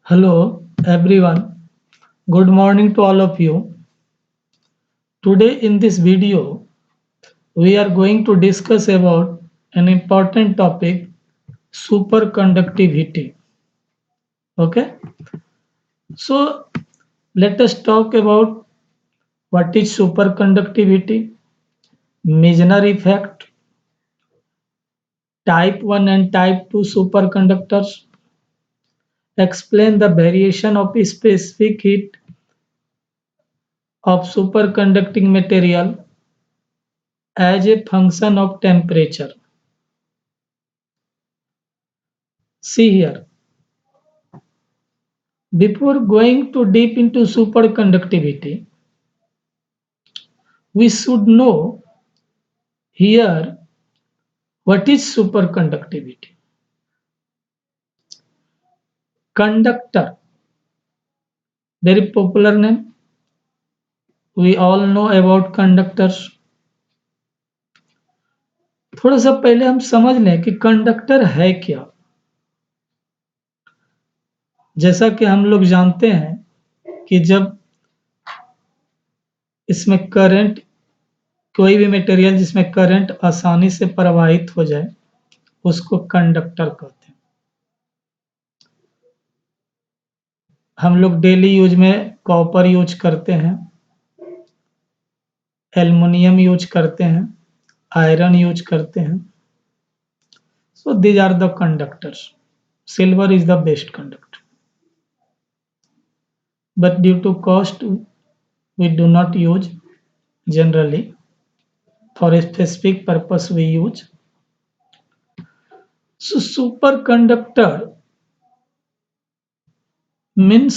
Hello everyone, good morning to all of you. Today in this video, we are going to discuss about an important topic, superconductivity. Okay, so let us talk about what is superconductivity, Meissner effect, type 1 and type 2 superconductors, explain the variation of specific heat of superconducting material as a function of temperature. See here, before going too deep into superconductivity, we should know here what is superconductivity. Conductor, very popular name. We all know about conductors. थोड़ा सा पहले हम समझ लें कि conductor है क्या. जैसा कि हम लोग जानते हैं कि जब इसमें करंट, कोई भी मटेरियल जिसमें करंट आसानी से प्रवाहित हो जाए उसको कंडक्टर कहते हैं. हम लोग डेली यूज में कॉपर यूज करते हैं, एल्युमिनियम यूज करते हैं, आयरन यूज करते हैं. So these are the conductors. Silver is the best conductor, but due to cost we do not use generally. For a specific purpose we use. So superconductor means,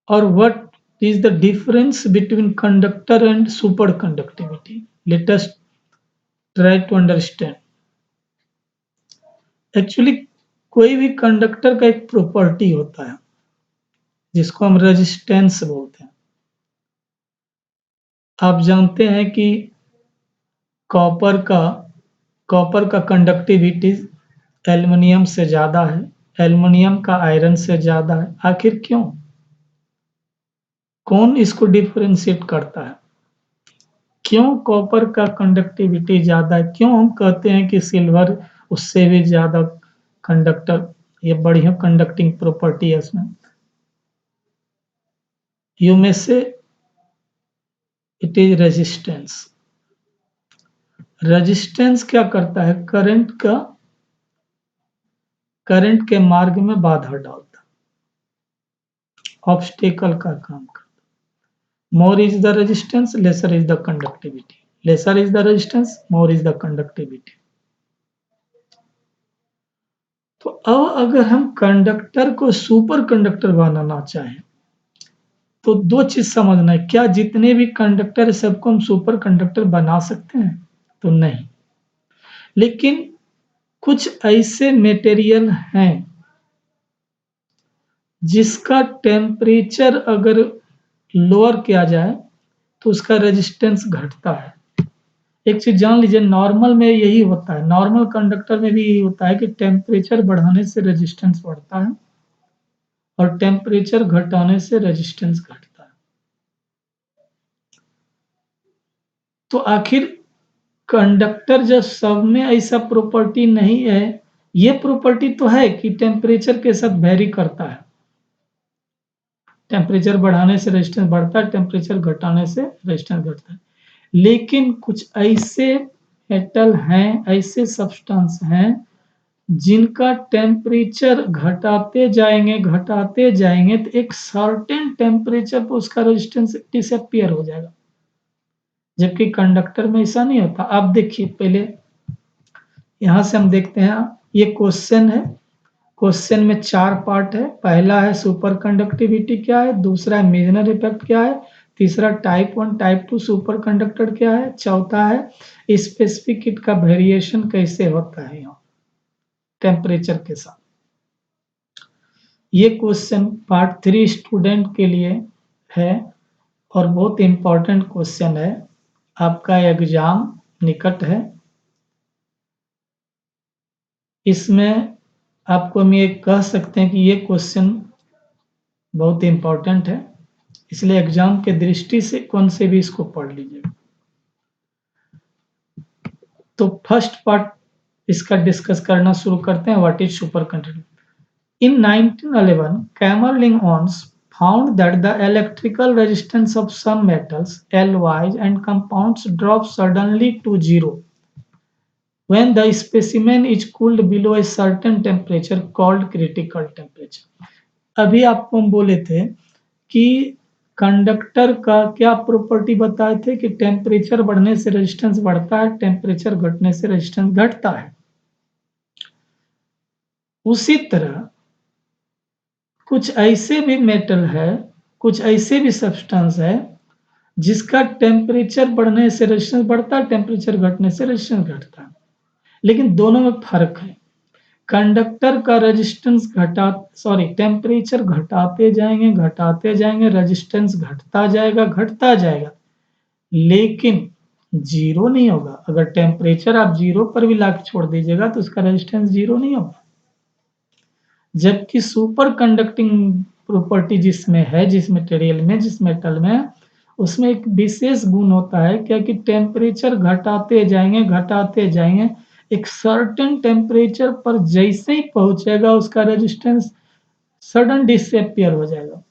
or what is the difference between conductor and superconductivity? Let us try to understand. Actually कोई भी conductor का एक property होता है जिसको हम resistance बोलते हैं. आप जानते हैं कि कॉपर का कंडक्टिविटी एल्युमिनियम से ज़्यादा है, एल्युमिनियम का आयरन से ज़्यादा है. आखिर क्यों? कौन इसको डिफरेंशिएट करता है? क्यों कॉपर का कंडक्टिविटी ज़्यादा है? क्यों हम कहते हैं कि सिल्वर उससे भी ज़्यादा कंडक्टर, ये बढ़िया कंडक्टिंग प्रॉपर्टी है इसमें. यू में से इट इज रेजिस्टेंस. रेजिस्टेंस क्या करता है? करंट के मार्ग में बाधा डालता है, ऑब्स्टेकल का काम करता है. More is the resistance, lesser is the conductivity. Lesser is the resistance, more is the conductivity. तो अब अगर हम कंडक्टर को सुपर कंडक्टर बनाना चाहें तो दो चीज समझना है. क्या जितने भी कंडक्टर है सबको हम सुपर कंडक्टर बना सकते हैं? तो नहीं. लेकिन कुछ ऐसे मटेरियल हैं जिसका टेम्परेचर अगर लोअर किया जाए तो उसका रेजिस्टेंस घटता है. एक चीज जान लीजिए, नॉर्मल में यही होता है, नॉर्मल कंडक्टर में भी यही होता है कि टेम्परेचर बढ़ाने से रेजिस्टेंस बढ़ता है और टेम्परेचर घटाने से रेजिस्टेंस घटता है. तो आखिर कंडक्टर जब सब में ऐसा प्रॉपर्टी नहीं है, ये प्रॉपर्टी तो है कि टेम्परेचर के साथ वेरी करता है. टेम्परेचर बढ़ाने से रेजिस्टेंस बढ़ता है, टेम्परेचर घटाने से रेजिस्टेंस घटता है. लेकिन कुछ ऐसे मेटल हैं, ऐसे सब्सटेंस हैं जिनका टेम्परेचर घटाते जाएंगे तो एक सर्टेन टेम्परेचर पर उसका रेजिस्टेंस डिसअपीयर हो जाएगा. जबकि कंडक्टर में ऐसा नहीं होता. आप देखिए, पहले यहां से हम देखते हैं, ये क्वेश्चन है. क्वेश्चन में 4 पार्ट है. पहला है सुपर कंडक्टिविटी क्या है, दूसरा है मेजनर इफेक्ट क्या है, तीसरा टाइप 1 टाइप 2 सुपर कंडक्टर क्या है, चौथा है स्पेसिफिक हीट का वेरिएशन कैसे होता है यहाँ टेम्परेचर के साथ. ये क्वेश्चन पार्ट 3 स्टूडेंट के लिए है और बहुत इंपॉर्टेंट क्वेश्चन है. आपका एग्जाम निकट है. इसमें आपको हम ये कह सकते हैं कि ये क्वेश्चन बहुत इंपॉर्टेंट है, इसलिए एग्जाम के दृष्टि से कौन से भी इसको पढ़ लीजिएगा। तो फर्स्ट पार्ट इसका डिस्कस करना शुरू करते हैं, what is super conducting. In 1911, Camerlinck-Onnes found that the electrical resistance of some metals, alloys and compounds drops suddenly to zero when the specimen is cooled below a certain temperature called critical temperature. अभी आपको हम बोले थे कि conductor का क्या property बताए थे कि टेम्परेचर बढ़ने से रेजिस्टेंस बढ़ता है, टेम्परेचर घटने से रेजिस्टेंस घटता है। उसी तरह कुछ ऐसे भी मेटल है, कुछ ऐसे भी सब्सटेंस है जिसका टेम्परेचर बढ़ने से रेजिस्टेंस बढ़ता है, टेम्परेचर घटने से रेजिस्टेंस घटता है, लेकिन दोनों में फर्क है। कंडक्टर का रेजिस्टेंस टेम्परेचर घटाते जाएंगे, रेजिस्टेंस घटता जाएगा, लेकिन जीरो नहीं होगा। अगर टेम्परेचर आप जीरो पर भी लाके छोड़ दीजिएगा तो उसका रेजिस्टेंस जीरो नहीं होगा। जबकि सुपर कंडक्टिंग प्रॉपर्टी जिसमें है, जिस मटेरियल में, जिस मेटल में, उसमें एक विशेष गुण होता है क्या कि टेम्परेचर घटाते जाएंगे, एक सर्टेन टेम्परेचर पर जैसे ही पहुंचेगा उसका रेजिस्टेंस सडन डिसअपियर हो जाएगा,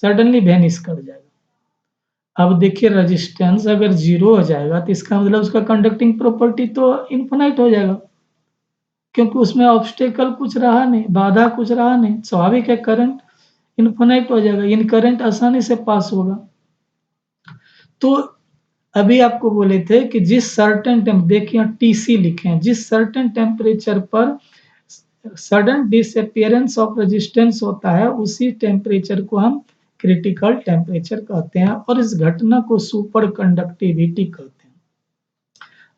सडनली वेनिश कर जाएगा। अब देखिए रेजिस्टेंस अगर जीरो हो जाएगा तो इसका मतलब उसका कंडक्टिंग प्रॉपर्टी तो इन्फिनाइट हो जाएगा, क्योंकि उसमें ऑब्स्टेकल कुछ रहा नहीं, बाधा कुछ रहा नहीं, स्वाभाविक है करंट इन्फिनाइट हो जाएगा, इन करंट आसानी से पास होगा। तो अभी आपको बोले थे कि जिस सर्टेन देखिए यहाँ टीसी लिखे हैं, जिस सर्टेन टेम्परेचर पर सडन डिसअपियरेंस ऑफ रेजिस्टेंस होता है उसी टेम्परेचर को हम क्रिटिकल टेम्परेचर कहते हैं, और इस घटना को सुपर कंडक्टिविटी कहते हैं।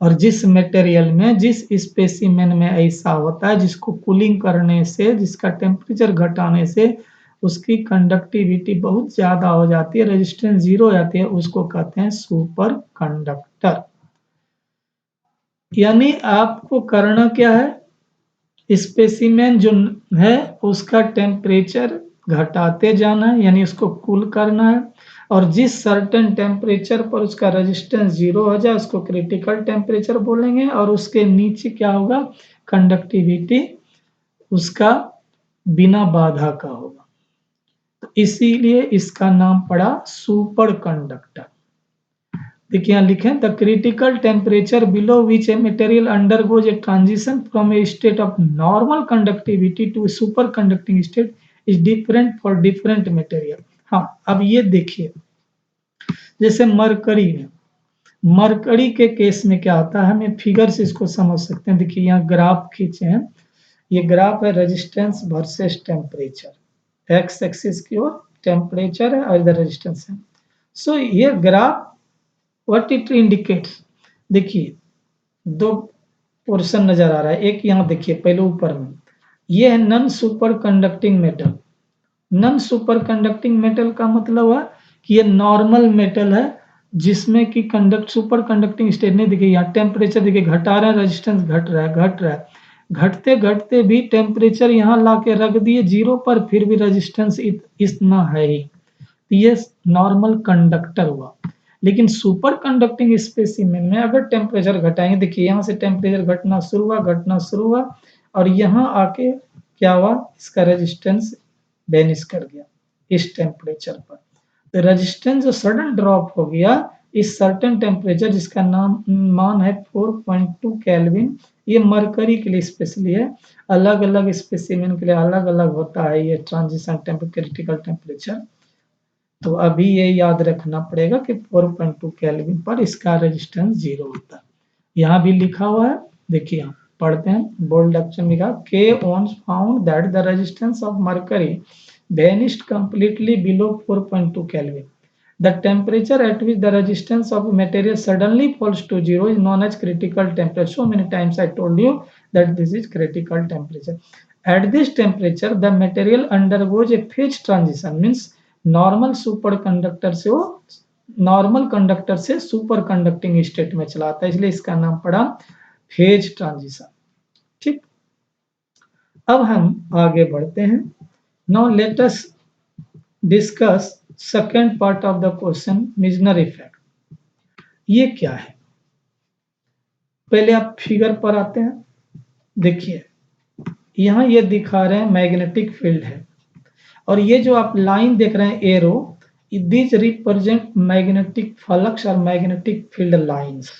और जिस मटेरियल में, जिस स्पेसिमेन में ऐसा होता है जिसको कूलिंग करने से, जिसका टेम्परेचर घटाने से उसकी कंडक्टिविटी बहुत ज्यादा हो जाती है, रेजिस्टेंस जीरो हो जाती है, उसको कहते हैं सुपर कंडक्टर। यानी आपको करना क्या है, स्पेसिमेन जो है उसका टेम्परेचर घटाते जाना है, यानी उसको कूल करना है, और जिस सर्टेन टेम्परेचर पर उसका रेजिस्टेंस जीरो हो जाए उसको क्रिटिकल टेम्परेचर बोलेंगे, और उसके नीचे क्या होगा, कंडक्टिविटी उसका बिना बाधा का होगा। तो इसीलिए इसका नाम पड़ा सुपर कंडक्टर। देखिए यहाँ लिखे the critical temperature below which a material undergoes a transition from a state of normal conductivity to superconducting state is different for different material. हाँ, अब ये देखिए जैसे मरकरी है, मरकरी के केस में क्या होता है, हमें फिगर से इसको समझ सकते हैं। देखिए यहाँ ग्राफ खींचे हैं, ये ग्राफ है resistance versus temperature, x axis की ओर टेम्परेचर है और इधर रेजिस्टेंस है। सो ये ग्राफ व्हाट इट इंडिकेट्स, देखिए दो पोर्शन नजर आ रहा है, एक यहाँ देखिए पहले ऊपर में, ये है non super conducting metal. Non super conducting metal का मतलब है कि ये नॉर्मल मेटल है जिसमें कि सुपर कंडक्टिंग स्टेट नहीं। देखिए यहाँ टेम्परेचर देखिए घटा रहे हैं, रेजिस्टेंस घट रहा है, घटते घटते भी टेम्परेचर यहाँ ला के रख दिए जीरो पर, फिर भी रेजिस्टेंस इतना है ही, ये नॉर्मल कंडक्टर हुआ। लेकिन सुपर कंडक्टिंग स्पेसिमेन में अगर टेम्परेचर घटाएंगे, देखिए यहाँ से टेम्परेचर घटना शुरू हुआ और यहाँ आके क्या हुआ, इसका रेजिस्टेंस वेनिश कर गया इस टेम्परेचर पर। तो रेजिस्टेंस जो सडन ड्रॉप हो गया इस सर्टेन टेम्परेचर जिसका नाम मान है 4.2 केल्विन, ये मरकरी के लिए स्पेशली है, अलग अलग स्पेसिमेन के लिए अलग अलग होता है ये ट्रांजिशन क्रिटिकल टेम्परेचर। तो अभी ये याद रखना पड़ेगा कि 4.2 केल्विन पर इसका रेजिस्टेंस जीरो होता है। यहाँ भी लिखा हुआ है, देखिए यहाँ पढ़ते हैं, बोल्ड अक्षर लिखा, K Onnes found that the resistance of mercury vanished completely below 4.2 Kelvin. The temperature at which the resistance of material suddenly falls to zero is known as critical temperature. So many times I told you that this is critical temperature. At this temperature, the material undergoes a phase transition, means normal super conductor से वो normal conductor से super conducting state में चला आता है, इसलिए इसका नाम पड़ा फेज ट्रांजिशन। ठीक, अब हम आगे बढ़ते हैं। Now let us discuss second part of the question, Mizner effect. ये क्या है? पहले आप फिगर पर आते हैं। देखिए यहाँ ये दिखा रहे हैं मैग्नेटिक फील्ड है, और ये जो आप लाइन देख रहे हैं arrow, this represent magnetic flux और मैग्नेटिक फील्ड लाइंस,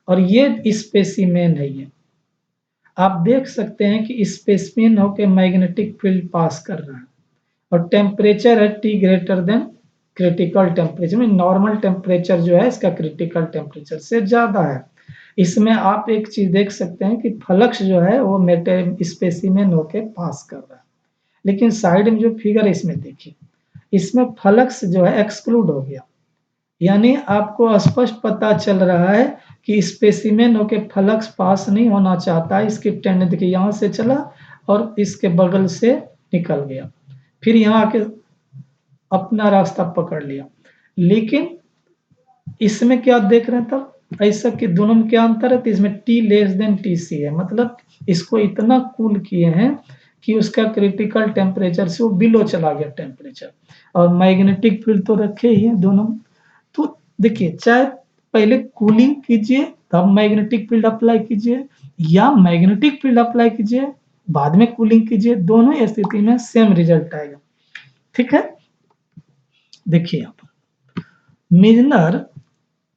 और ये स्पेसिमेन है। ये आप देख सकते हैं कि स्पेसिमेन होकर मैग्नेटिक फील्ड पास कर रहा है, और टेम्परेचर है T greater than critical temperature, में नॉर्मल टेम्परेचर जो है इसका क्रिटिकल टेम्परेचर से ज्यादा है। इसमें आप एक चीज देख सकते हैं कि फ्लक्स जो है वो स्पेसिमेन होके पास कर रहा है। लेकिन साइड में जो फिगर है इसमें देखिए, इसमें फ्लक्स जो है एक्सक्लूड हो गया, यानी आपको स्पष्ट पता चल रहा है कि स्पेसिमेन होके फ्लक्स पास नहीं होना चाहता है। इसकी टेंडेंसी देखिए, यहाँ से चला और इसके बगल से निकल गया, फिर यहाँ आके अपना रास्ता पकड़ लिया। लेकिन इसमें क्या देख रहे हैं तब ऐसा कि दोनों में क्या अंतर है? तो इसमें T less than T C है, मतलब इसको इतना कूल किए हैं कि उसका क्रिटिकल टेम्परेचर से वो बिलो चला गया टेम्परेचर, और मैग्नेटिक फील्ड तो रखे ही है दोनों। तो देखिए, चाहे पहले कूलिंग कीजिए तब मैग्नेटिक फील्ड अप्लाई कीजिए, या मैग्नेटिक फील्ड अप्लाई कीजिए बाद में कूलिंग कीजिए, दोनों स्थिति में सेम रिजल्ट आएगा। ठीक है, देखिए यहाँ पर Mizner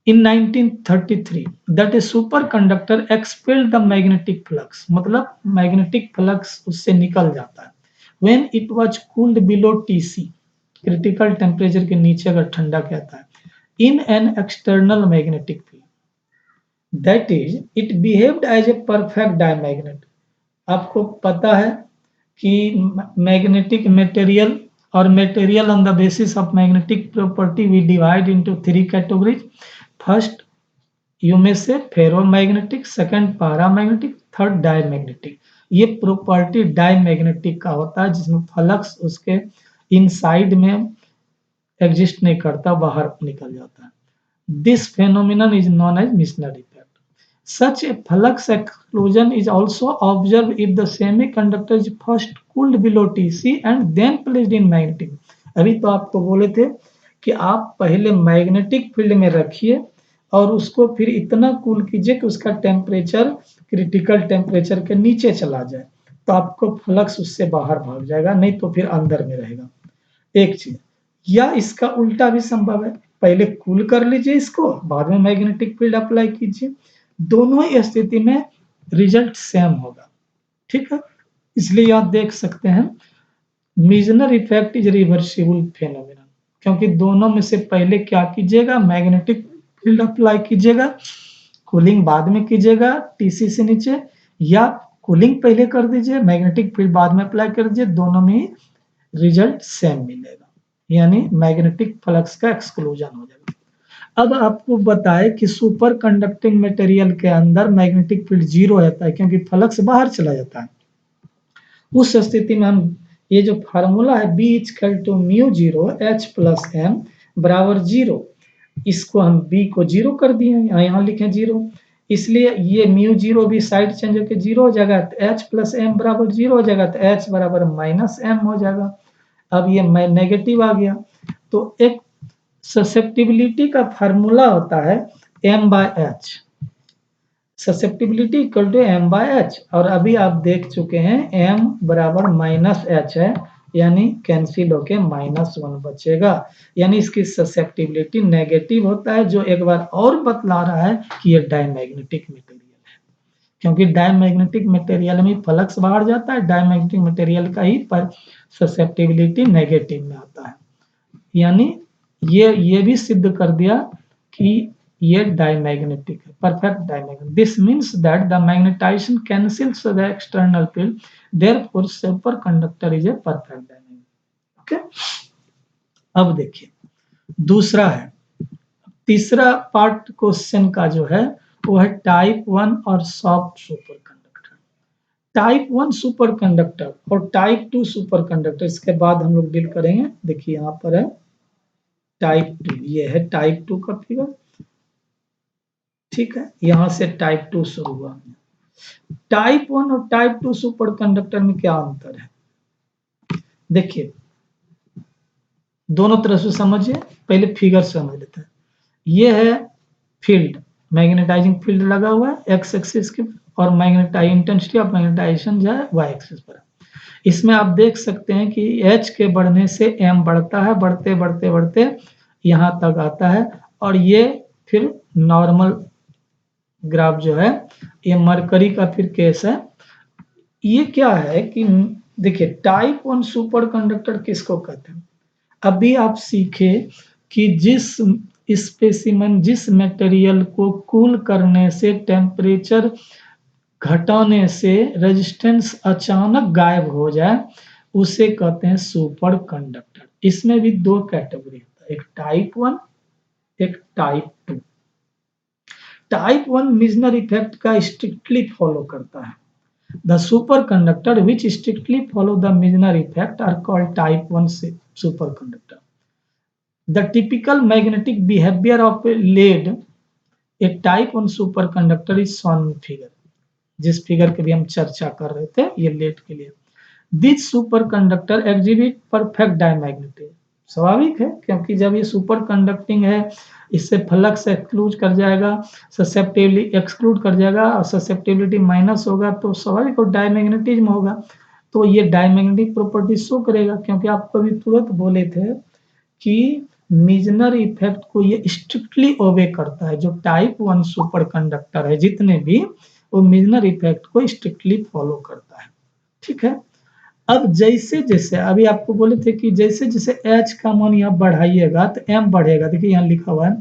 in 1933 that a superconductor expelled the magnetic flux, मतलब मैग्नेटिक फ्लक्स उससे निकल जाता है when it was cooled below TC, critical temperature के नीचे अगर ठंडा कहता है, in an external magnetic field, that is it behaved as a perfect diamagnet। आपको पता है कि मैग्नेटिक मटेरियल और material on the basis of magnetic property we divide into three categories. First you में से ferromagnetic, second paramagnetic, third diamagnetic. ये property diamagnetic का होता है जिसमें फ्लक्स उसके इनसाइड में एग्जिस्ट नहीं करता, बाहर निकल जाता है। This phenomenon is known as Misner effect. Such a flux explosion is also observed if the semiconductor is first cooled below Tc and then placed in magnetic। अभी तो आपको बोले थे कि आप पहले मैग्नेटिक फील्ड में रखिए और उसको फिर इतना कूल कीजिए कि उसका टेम्परेचर क्रिटिकल टेम्परेचर के नीचे चला जाए, तो आपको फ्लक्स उससे बाहर भाग जाएगा, नहीं तो फिर अंदर में रहेगा। एक चीज, या इसका उल्टा भी संभव है, पहले कूल कर लीजिए इसको, बाद में मैग्नेटिक फील्ड अप्लाई कीजिए, दोनों ही स्थिति में रिजल्ट सेम होगा। ठीक है, इसलिए आप देख सकते हैं Mizner effect is reversible phenomenon, क्योंकि दोनों में से पहले क्या कीजिएगा, मैग्नेटिक फील्ड अप्लाई कीजिएगा, कूलिंग बाद में कीजिएगा टीसी से नीचे, या कूलिंग पहले कर दीजिए मैग्नेटिक फील्ड बाद में अप्लाई कर दीजिए, दोनों में रिजल्ट सेम मिलेगा, यानी मैग्नेटिक फ्लक्स का एक्सक्लूजन हो जाएगा। अब आपको बताए कि सुपर कंडक्टिंग मटेरियल के अंदर मैग्नेटिक फील्ड जीरो रहता है क्योंकि फ्लक्स बाहर चला जाता है। उस स्थिति में हम ये जो फार्मूला है B equal to mu zero H plus M बराबर जीरो, इसको हम बी को जीरो कर दिए, यहाँ लिखे जीरो, इसलिए ये म्यू जीरो भी साइड चेंज होकर जीरो हो जाएगा, तो एच प्लस एम बराबर जीरो हो जाएगा, तो एच बराबर माइनस एम हो जाएगा। अब ये मैं नेगेटिव आ गया, तो एक ससेप्टिबिलिटी का फार्मूला होता है M by H, susceptibility equal to M by H, और अभी आप देख चुके हैं एम बराबर माइनस एच है, यानी कैंसिल होके -1 बचेगा, यानी इसकी ससेप्टिबिलिटी नेगेटिव होता है, जो एक बार और बतला रहा है कि ये डायमैग्नेटिक मटेरियल है, क्योंकि डायमैग्नेटिक मटेरियल में फ्लक्स बाहर जाता है, डायमैग्नेटिक मटेरियल का ही पर ससेप्टिबिलिटी नेगेटिव में आता है, यानी ये भी सिद्ध कर दिया कि ये डायमैग्नेटिक है, perfect diamagnetic. This means that the magnetization cancels the external field, therefore superconductor is a perfect diamagnetic. Okay, अब देखिए दूसरा है, तीसरा पार्ट क्वेश्चन का जो है वो है टाइप 1 और सॉफ्ट सुपरकंडक्टर। टाइप 1 सुपरकंडक्टर और टाइप 2 सुपरकंडक्टर, इसके बाद हम लोग डील करेंगे। देखिए यहाँ पर है टाइप 2, ये है टाइप 2 का फिगर। ठीक है, यहां से टाइप 2 शुरू हुआ। टाइप 1 और टाइप 2 सुपर कंडक्टर में क्या अंतर है? देखिए, दोनों तरफ से समझिए, पहले फिगर समझ लेते हैं। ये है फील्ड, मैग्नेटाइजिंग फील्ड लगा हुआ है एक्स एक्सिस के, और मैग्नेटाइज इंटेंसिटी ऑफ मैग्नेटाइजेशन जो है वाई एक्सिस पर। इसमें आप देख सकते हैं कि एच के बढ़ने से एम बढ़ता है, बढ़ते बढ़ते बढ़ते यहाँ तक आता है, और ये फिर नॉर्मल ग्राफ जो है, ये मरकरी का फिर केस है। ये क्या है कि देखिए, टाइप 1 सुपर कंडक्टर किसको कहते हैं? अभी आप सीखे कि जिस स्पेसिमेन, जिस मटेरियल को कूल करने से, टेम्परेचर घटाने से रेजिस्टेंस अचानक गायब हो जाए, उसे कहते हैं सुपर कंडक्टर। इसमें भी दो कैटेगरी होता है, एक टाइप 1, एक टाइप 2। टाइप 1 मिजनर इफेक्ट का स्ट्रिक्टली फॉलो करता है। The superconductor which strictly follow the Meissner effect are called type 1 superconductor. The typical magnetic behavior of a lead, a type 1 superconductor is shown in figure। जिस figure की भी हम चर्चा कर रहे थे, ये लेड के लिए। This super conductor exhibit perfect diamagnetism. स्वाभाविक है, क्योंकि जब ये सुपर कंडक्टिंग है, इससे फ्लक्स एक्सक्लूड कर जाएगा, ससेप्टिबिलिटी एक्सक्लूड कर जाएगा, और ससेप्टिबिलिटी माइनस होगा, तो स्वाभाविक और डायमैग्नेटिज्म होगा। तो ये डायमैग्नेटिक प्रॉपर्टी शो करेगा, क्योंकि आपको अभी तुरंत बोले थे कि मिजनर इफेक्ट को ये स्ट्रिक्टली ओबे करता है। जो टाइप 1 सुपर कंडक्टर है जितने भी, वो मिजनर इफेक्ट को स्ट्रिक्टली फॉलो करता है। ठीक है। अब जैसे जैसे अभी आपको बोले थे कि जैसे जैसे एच का मान यहाँ बढ़ाइएगा तो एम बढ़ेगा। देखिए यहाँ लिखा हुआ है,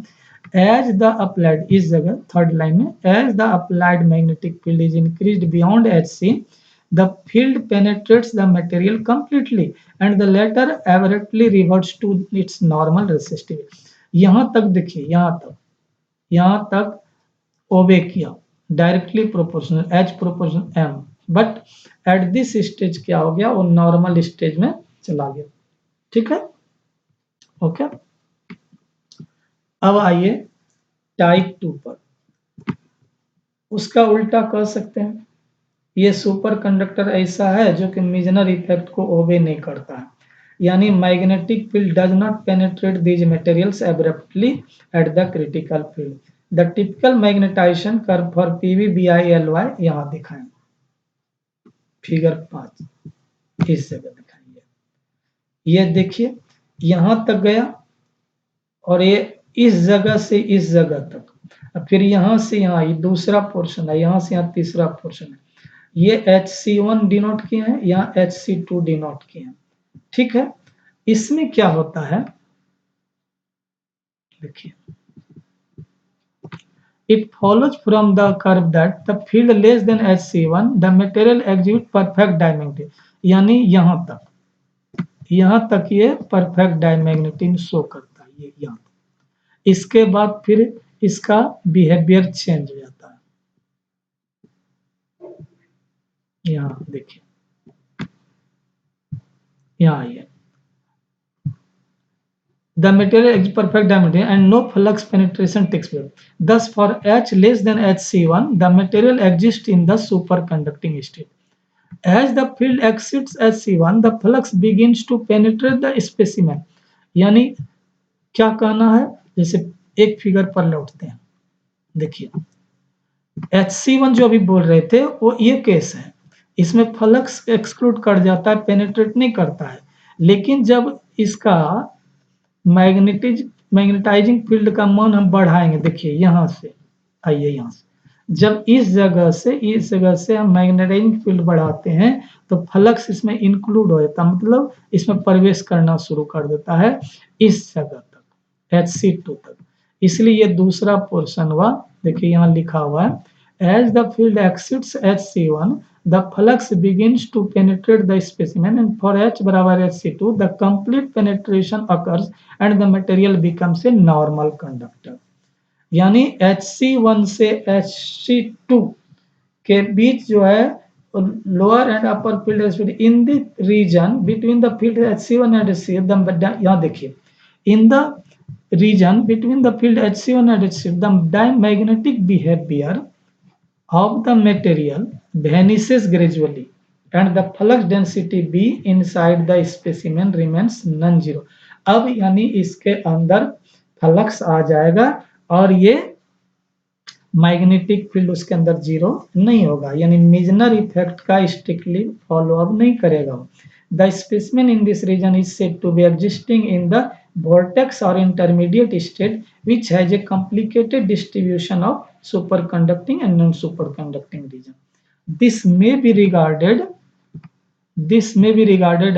एज द अप्लाइड, इस जगह थर्ड लाइन में, as the applied magnetic field is increased beyond H C, the field penetrates the material completely and the latter abruptly reverts to its normal resistivity। यहां तक देखिए, यहां तक ओबे किया, directly proportional H proportional M, but at this stage क्या हो गया, वो नॉर्मल स्टेज में चला गया। ठीक है, ओके। अब आइए टाइप 2 पर, उसका उल्टा कह सकते हैं। ये सुपर कंडक्टर ऐसा है जो कि मिजनर इफेक्ट को ओबे नहीं करता है, यानी magnetic field does not penetrate these materials abruptly at the critical field. The typical magnetization curve for PV BILY यहाँ दिखाएं, फिगर 5 इस जगह दिखाएंगे। ये देखिए यहां तक गया, और ये इस जगह से इस जगह तक, फिर यहां से यहाँ ये दूसरा पोर्शन है, यहां से यहाँ तीसरा पोर्शन है। ये HC1 डिनोट किए हैं, यहाँ HC2 डिनोट किए हैं। ठीक है। इसमें क्या होता है, देखिए, it follows from the curve that the field less than HC1 the material exhibit perfect diamagnetism। यानी यहां तक ये परफेक्ट डायमैग्नेटिज्म शो करता है, ये यहाँ तक। इसके बाद फिर इसका बिहेवियर चेंज हो जाता है। यहाँ देखिए, यहाँ आइए, the material is perfect diameter and no flux penetration takes place. Thus, for H less than HC1, the material exists in the superconducting state। As the field exceeds HC1, the flux begins to penetrate the specimen। यानी क्या कहना है, जैसे एक figure पर लौटते हैं, देखिए HC1 जो अभी बोल रहे थे वो ये केस है, इसमें फ्लक्स एक्सक्लूड कर जाता है, पेनिट्रेट नहीं करता है। लेकिन जब इसका मैग्नेटाइजिंग फील्ड का मान हम बढ़ाएंगे, देखिए यहां से, आइए यहां से, जब इस जगह से हम मैग्नेटाइजिंग फील्ड बढ़ाते हैं तो फ्लक्स इसमें इंक्लूड हो जाता है, मतलब इसमें प्रवेश करना शुरू कर देता है इस जगह तक, HC2 तक। इसलिए ये दूसरा पोर्शन हुआ। देखिए यहाँ लिखा हुआ है, as the field exceeds HC1 the flux begins to penetrate the specimen and for H बराबर HC2 the complete penetration occurs and the material becomes a normal conductor। यानी HC1 से HC2 के बीच जो है lower and upper field speed in the region between the field HC1 and HC, यहाँ देखिए, in the region between the field HC1 and HC, the diamagnetic behavior of the material vanishes gradually and the flux density B inside the specimen remains non-zero। अब यानी इसके अंदर flux आ जाएगा और ये magnetic field उसके अंदर जीरो नहीं होगा, यानी मिजनर इफेक्ट का स्ट्रिक्टली फॉलो अप नहीं करेगा। The specimen in this region is said to be existing in the vortex or intermediate state which has a complicated distribution of superconducting and non-superconducting region. This may be regarded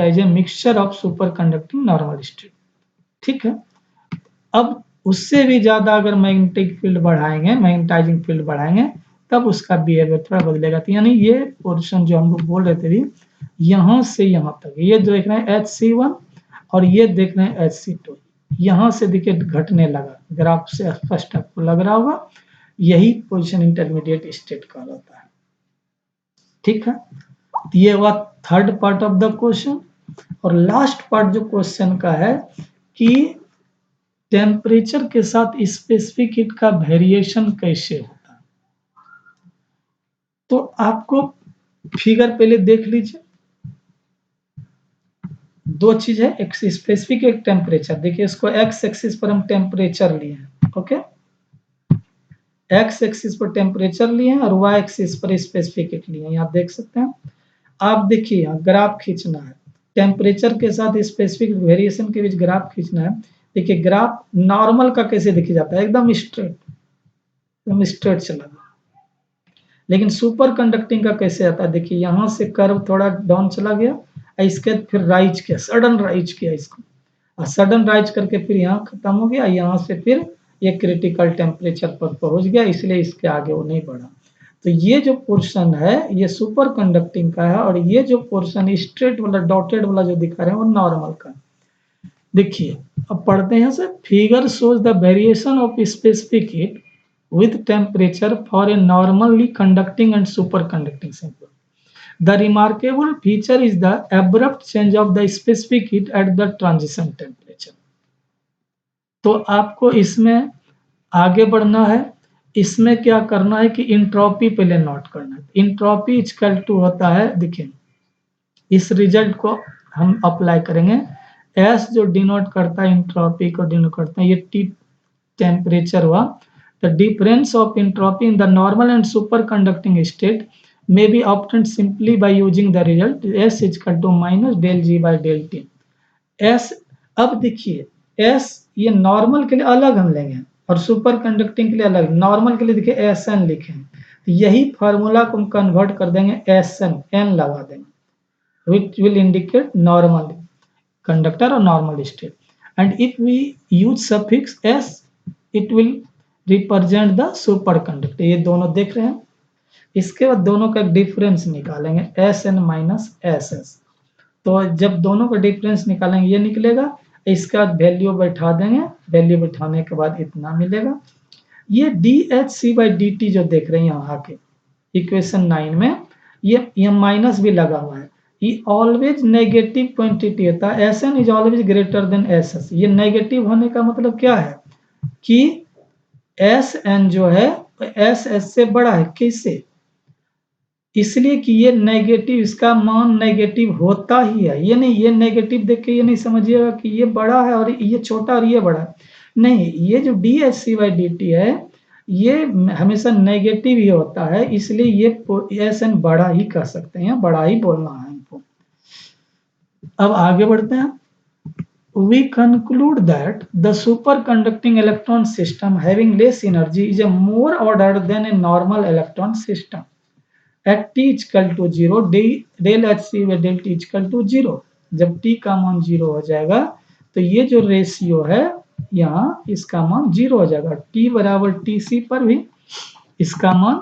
as a mixture of superconducting normal state। ठीक है, अब उससे भी ज्यादा अगर magnetic field बढ़ाएंगे, magnetising field बढ़ाएंगे, तब उसका बिहेवियर थोड़ा बदलेगा। तो यानी ये पोर्शन जो हम लोग बोल रहे थे भी, यहां से यहां तक ये जो देख रहे हैं HC1 और ये देख रहे हैं HC2, यहां से देखिए घटने लगा, ग्राफ से स्पष्ट आपको लग रहा होगा, यही पोजीशन इंटरमीडिएट स्टेट का रहता है। ठीक है, ये हुआ third part of the question. और लास्ट पार्ट जो क्वेश्चन का है कि टेम्परेचर के साथ स्पेसिफिक हीट का वेरिएशन कैसे होता है। तो आपको फिगर पहले देख लीजिए, दो चीज है, एक स्पेसिफिक एक टेम्परेचर। देखिए इसको एक्स एक्सिस पर हम टेम्परेचर लिए हैं, ओके, एक्स एक्सिस पर टेम्परेचर लिए हैं और वाई एक्सिस पर स्पेसिफिक हीट लिए हैं। यहाँ देख सकते हैं आप, देखिए यहाँ ग्राफ खींचना है, टेम्परेचर के साथ स्पेसिफिक वेरिएशन के बीच ग्राफ खींचना है। देखिए ग्राफ नॉर्मल का कैसे देखा जाता है, एकदम स्ट्रेट, एकदम स्ट्रेट चला गया। लेकिन सुपर कंडक्टिंग का कैसे आता है, देखिए यहाँ से कर्व थोड़ा डाउन चला गया, इसके फिर राइज किया, सडन राइज किया इसको, और सडन राइज करके फिर यहाँ खत्म हो गया, यहाँ से फिर ये क्रिटिकल टेम्परेचर पर पहुंच गया, इसलिए इसके आगे वो नहीं बढ़ा। तो ये जो पोर्शन है ये सुपर कंडक्टिंग का है, और ये जो पोर्शन स्ट्रेट वाला डॉटेड वाला जो दिखा रहे हैं वो नॉर्मल का। देखिए अब पढ़ते हैं sir, figure shows the variation of specific heat with temperature for a normally conducting and superconducting sample. The remarkable feature is the abrupt change of the specific heat at the transition temperature. तो आपको इसमें आगे बढ़ना है, इसमें क्या करना है कि इंट्रोपी पहले नोट करना है। इंट्रोपी इक्वल टू होता है, देखिए इस रिजल्ट को हम अप्लाई करेंगे, एस जो डिनोट करता है इंट्रोपी को डिनोट करता है, ये टी टेम्परेचर हुआ। The difference of entropy in the normal and superconducting state may be obtained simply by using the result S is equal to minus del G by del T। S, अब देखिए S ये normal के लिए अलग हम लेंगे और super conducting के लिए अलग। नॉर्मल के लिए देखिए SN लिखे हैं, तो यही फार्मूला को हम कन्वर्ट कर देंगे SN, N लगा देंगे, which will indicate normal conductor or normal state, and if we use suffix S it will represent the super conductor. ये दोनों देख रहे हैं, इसके बाद दोनों का डिफरेंस निकालेंगे SN माइनस SS। तो जब दोनों का डिफरेंस निकालेंगे ये निकलेगा, इसका वैल्यू बैठा देंगे, वैल्यू बैठाने के बाद इतना मिलेगा। ये dHc/dt जो देख रहे हैं यहाँ आके इक्वेशन 9 में, ये माइनस भी लगा हुआ है, ये ऑलवेज नेगेटिव क्वांटिटी होता है। SN is always greater than SS। ये नेगेटिव होने का मतलब क्या है कि SN जो है SS से बड़ा है, कैसे, इसलिए कि ये नेगेटिव, इसका मान नेगेटिव होता ही है। ये नहीं, ये नेगेटिव देख के ये नहीं समझिएगा कि ये बड़ा है और ये छोटा और ये बड़ा है, नहीं, ये जो dHc/dt है ये हमेशा नेगेटिव ही होता है, इसलिए ये SN बड़ा ही कह सकते हैं, बड़ा ही बोलना है हमको। अब आगे बढ़ते हैं। We conclude that the superconducting electron system having less energy is a more ordered than a normal electron system. At t equal to 0, del Hc व del t equal to 0, जब t का मान 0 हो जाएगा तो ये जो रेशियो है यहाँ इसका मान 0 हो जाएगा। t बराबर tc पर भी इसका मान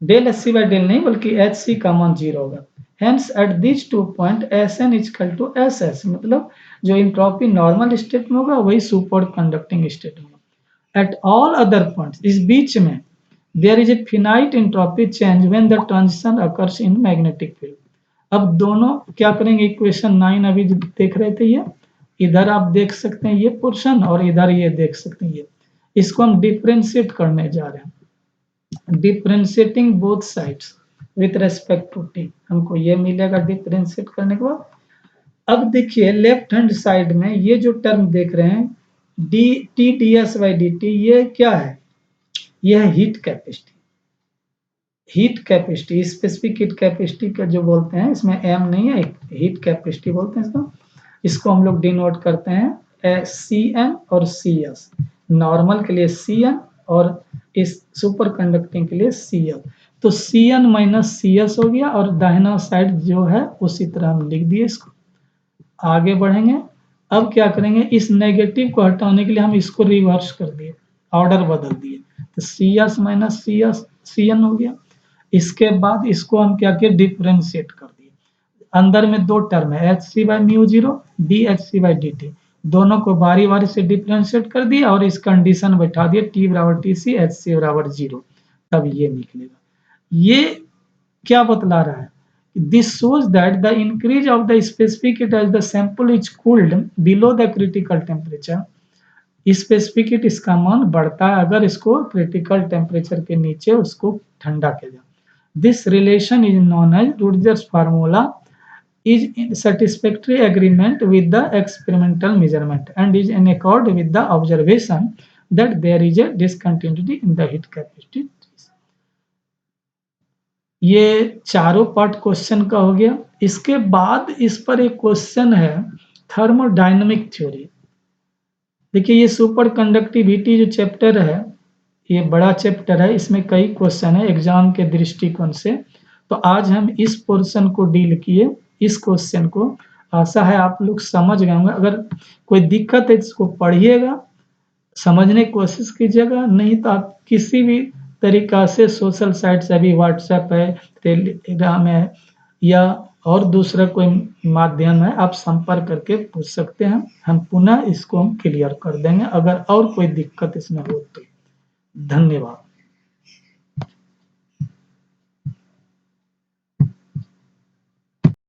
del Hc by del नहीं बल्कि Hc का मान 0 होगा। Hence at these two point SN is equal to SS, मतलब जो इंट्रोपी नॉर्मल स्टेट में होगा वही सुपर कंडक्टिंग स्टेट में होगा। At all other points, इस बीच में there is a finite entropy change when the transition occurs in magnetic field। अब दोनों क्या करेंगे, इक्वेशन 9 अभी जो देख रहे थे ये, इधर आप देख सकते हैं ये पोर्शन और इधर ये देख सकते हैं ये, इसको हम डिफरेंशिएट करने जा रहे हैं। Differentiating both sides with respect to T, हमको ये मिलेगा डिफरेंशिएट करने के बाद। अब देखिए लेफ्ट हैंड साइड में ये जो टर्म देख रहे हैं D T D S by D T, ये क्या है? यह है heat capacity. Heat capacity, specific heat capacity का जो बोलते हैं, इसमें एम नहीं है, हीट कैपेसिटी बोलते हैं इसको। इसको हम लोग डिनोट करते हैं सी एन और सी एस। नॉर्मल के लिए सी एन और इस सुपर कंडक्टिंग के लिए सी एल। तो C N minus C S हो गया और दाहिना साइड जो है उसी तरह हम लिख दिए इसको। आगे बढ़ेंगे, अब क्या करेंगे, इस नेगेटिव को हटाने के लिए हम इसको रिवर्स कर दिए, ऑर्डर बदल दिए, तो C S minus C S C N हो गया। इसके बाद इसको हम क्या किए, डिफ्रेंशिएट कर दिए। अंदर में दो टर्म है, H C by mu zero D H C by D T, दोनों को बारी बारी से डिफ्रेंशिएट कर दिया और इस कंडीशन बैठा दिए टी बराबर टी सी एच सी बराबर जीरो, तब ये निकलेगा। ये क्या बतला रहा है? This shows that the increase of the specific heat as the sample is cooled below the critical temperature. Specific heat इसका मान बढ़ता है अगर इसको क्रिटिकल टेम्परेचर के नीचे उसको ठंडा किया जाए। This relation is known as Rutgers formula is in satisfactory agreement with the experimental measurement and is in accord with the observation that there is a discontinuity in the heat capacity. ये चारों part question का हो गया। इसके बाद इस पर एक क्वेश्चन है थर्मोडायनेमिक थ्योरी। देखिए ये सुपर कंडक्टिविटी जो चैप्टर है ये बड़ा चैप्टर है, इसमें कई क्वेश्चन है एग्जाम के दृष्टिकोण से। तो आज हम इस पोर्शन को डील किए, इस क्वेश्चन को। आशा है आप लोग समझ गए होंगे। अगर कोई दिक्कत है इसको पढ़िएगा, समझने की कोशिश कीजिएगा, नहीं तो आप किसी भी तरीका से सोशल साइट से, अभी व्हाट्सएप है, टेलीग्राम है या और दूसरा कोई माध्यम है, आप संपर्क करके पूछ सकते हैं। हम पुनः इसको हम क्लियर कर देंगे अगर और कोई दिक्कत इसमें हो तो। धन्यवाद।